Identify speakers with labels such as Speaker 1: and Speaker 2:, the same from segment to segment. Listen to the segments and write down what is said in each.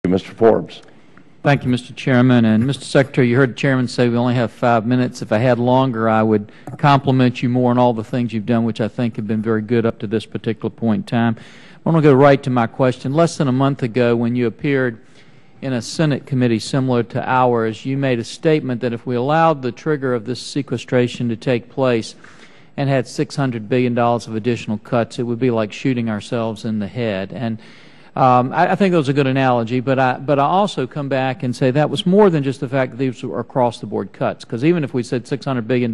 Speaker 1: Mr. Forbes.
Speaker 2: Thank you, Mr. Chairman. And Mr. Secretary, you heard the Chairman say we only have 5 minutes. If I had longer, I would compliment you more on all the things you've done, which I think have been very good up to this particular point in time. I want to go right to my question. Less than a month ago, when you appeared in a Senate committee similar to ours, you made a statement that if we allowed the trigger of this sequestration to take place and had $600 billion of additional cuts, it would be like shooting ourselves in the head. And I think that was a good analogy, but I also come back and say that was more than just the fact that these were across-the-board cuts, because even if we said $600 billion,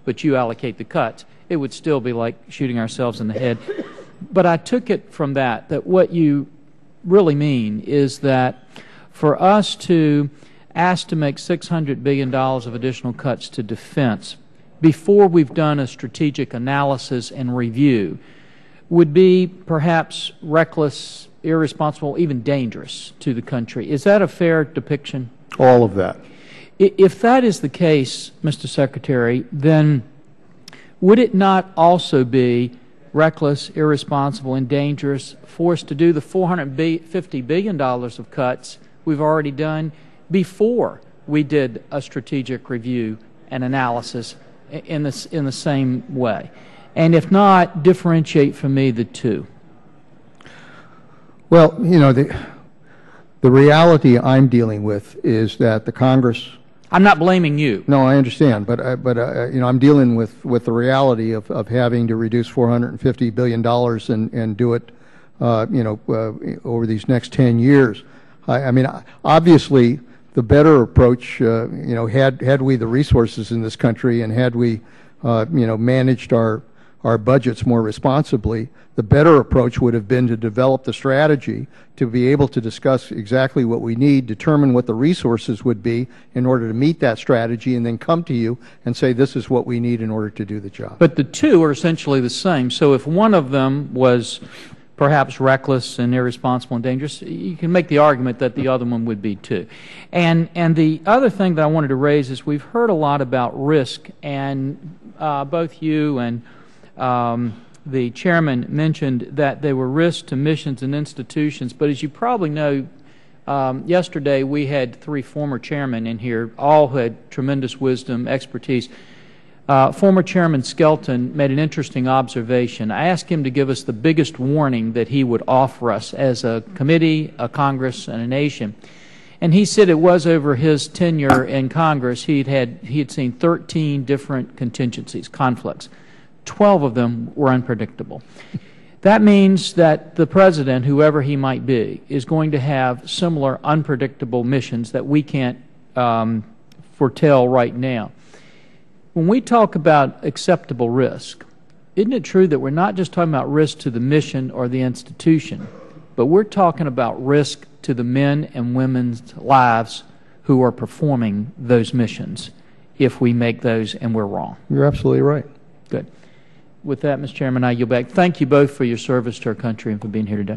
Speaker 2: but you allocate the cuts, it would still be like shooting ourselves in the head. But I took it from that what you really mean is that for us to ask to make $600 billion of additional cuts to defense before we've done a strategic analysis and review would be perhaps reckless, irresponsible, even dangerous to the country. Is that a fair depiction?
Speaker 1: All of that.
Speaker 2: If that is the case, Mr. Secretary, then would it not also be reckless, irresponsible, and dangerous for us to do the $450 billion of cuts we've already done before we did a strategic review and analysis in the same way? And if not, differentiate for me the two.
Speaker 3: Well, you know, the reality I'm dealing with is that the Congress.
Speaker 2: I'm not blaming you.
Speaker 3: No, I understand, but you know, I'm dealing with the reality of having to reduce $450 billion and do it, you know, over these next 10 years. I mean, obviously, the better approach, you know, had we the resources in this country and had we, you know, managed our budgets more responsibly, the better approach would have been to develop the strategy to be able to discuss exactly what we need, determine what the resources would be in order to meet that strategy, and then come to you and say this is what we need in order to do the job.
Speaker 2: But the two are essentially the same. So if one of them was perhaps reckless and irresponsible and dangerous, you can make the argument that the other one would be too. And the other thing that I wanted to raise is we've heard a lot about risk, and both you and the chairman mentioned that there were risks to missions and institutions, but as you probably know, yesterday we had 3 former chairmen in here, all who had tremendous wisdom, expertise. Former Chairman Skelton made an interesting observation. I asked him to give us the biggest warning that he would offer us as a committee, a Congress, and a nation. And he said it was over his tenure in Congress he had seen 13 different contingencies, conflicts. 12 of them were unpredictable. That means that the President, whoever he might be, is going to have similar unpredictable missions that we can't foretell right now. When we talk about acceptable risk, isn't it true that we're not just talking about risk to the mission or the institution, but we're talking about risk to the men and women's lives who are performing those missions if we make those and we're wrong?
Speaker 3: You're absolutely right.
Speaker 2: Good. With that, Mr. Chairman, I yield back. Thank you both for your service to our country and for being here today.